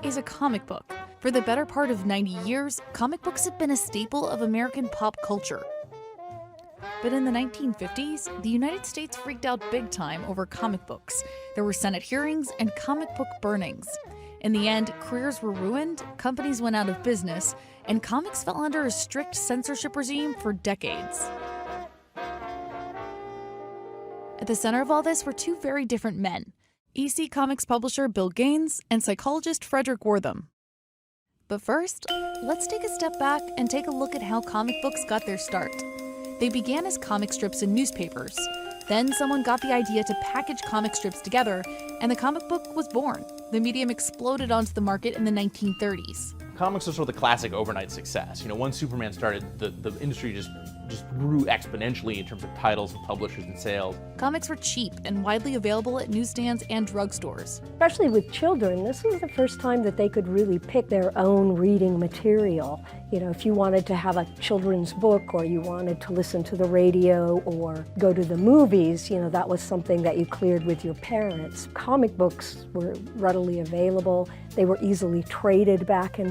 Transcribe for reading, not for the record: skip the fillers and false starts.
is a comic book. For the better part of 90 years, comic books have been a staple of American pop culture. But in the 1950s, the United States freaked out big time over comic books. There were Senate hearings and comic book burnings. In the end, careers were ruined, companies went out of business, and comics fell under a strict censorship regime for decades. At the center of all this were two very different men, EC Comics publisher Bill Gaines and psychologist Frederick Wortham. But first, let's take a step back and take a look at how comic books got their start. They began as comic strips in newspapers. Then someone got the idea to package comic strips together, and the comic book was born. The medium exploded onto the market in the 1930s. Comics are sort of the classic overnight success. Once Superman started, the industry just grew exponentially in terms of titles and publishers and sales. Comics were cheap and widely available at newsstands and drugstores. Especially with children, this was the first time that they could really pick their own reading material. If you wanted to have a children's book, or you wanted to listen to the radio or go to the movies, that was something that you cleared with your parents. Comic books were readily available. They were easily traded back and